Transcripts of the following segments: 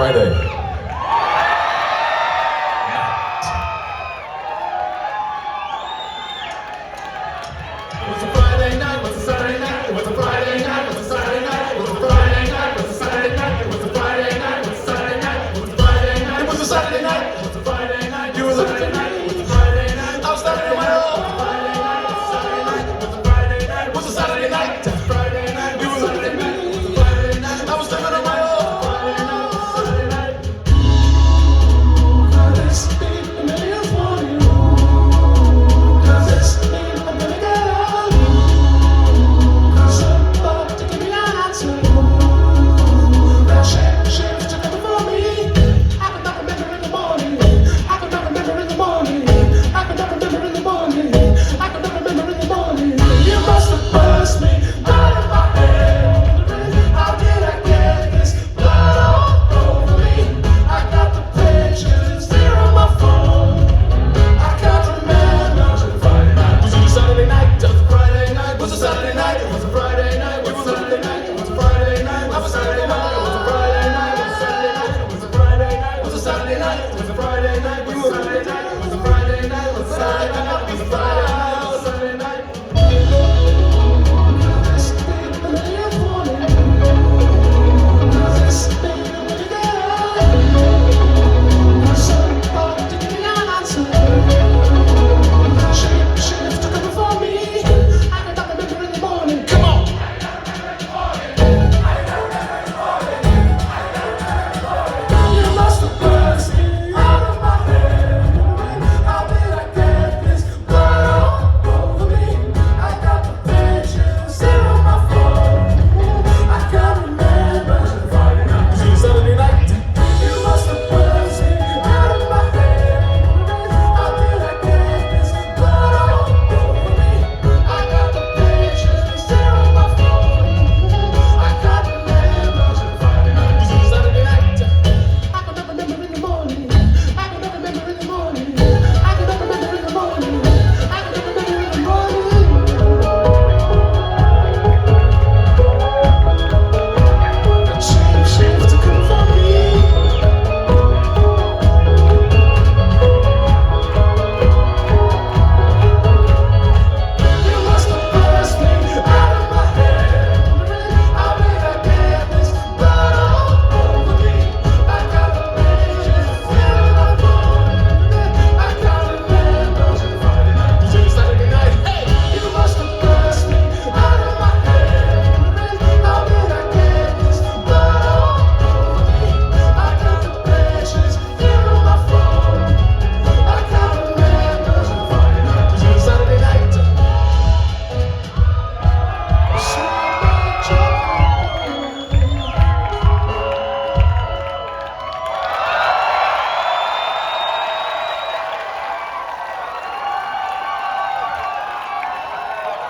Friday. It was a Friday night, it was a Saturday night, it was a Friday night, it was a Saturday night, it was a Friday night, it was a Saturday night, it was a Friday night, it was a Saturday night, it was a Friday night, it was a Saturday night, it was a Friday night, it was a Saturday night, it was a Friday night, I was standing on my own. Friday night, it was a Saturday night, it was a Friday night, it was a Saturday night, it was a Friday night, it was a Saturday night, it was a Friday night, I was standing on my own. Friday night, it was a Saturday night.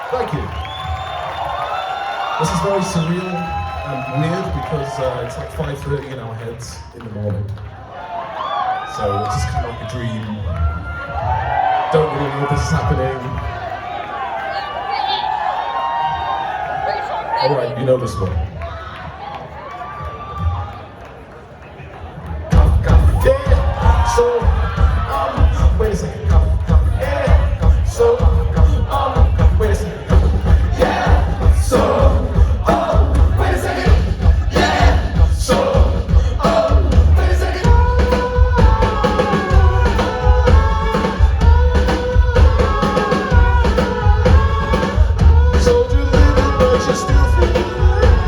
Thank you. This is very surreal and weird because it's like 5:30 in our heads in the morning. So it's just kind of like a dream. Don't really know this is happening. Alright, you know this one. Cough, cough, yeah. So, wait a second. Cough, cough, yeah. Cough, so, wait a second. Still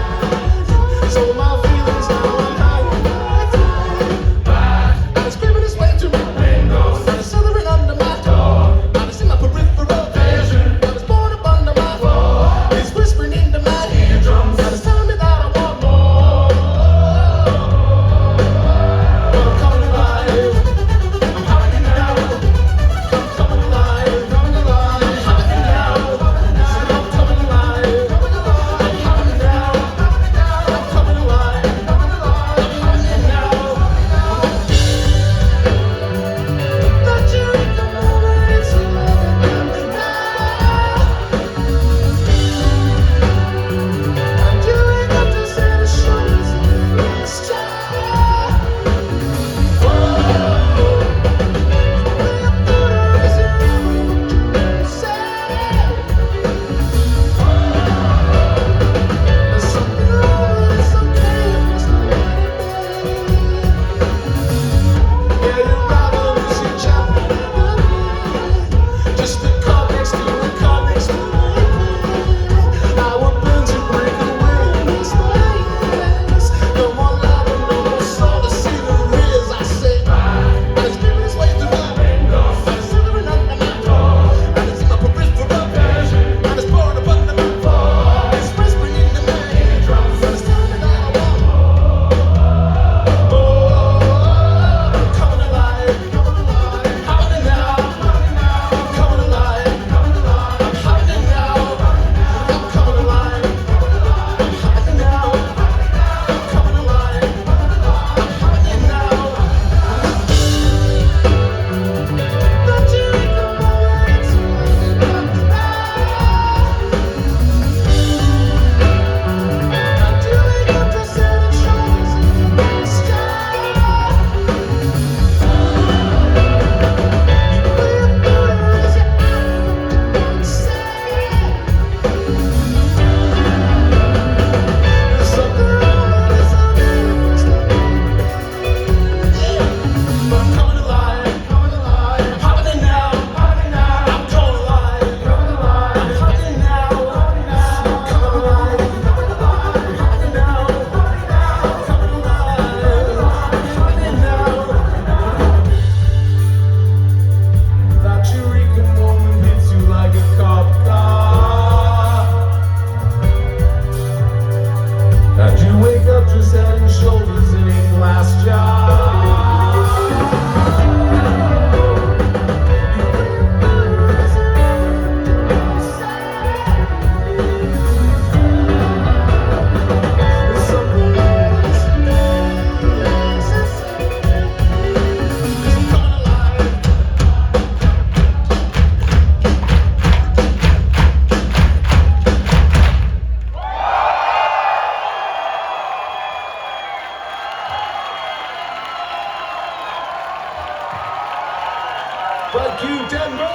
Thank you, Denver!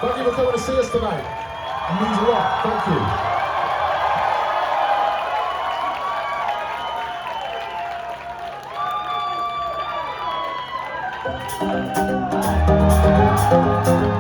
Thank you for coming to see us tonight. It means a lot. Thank you.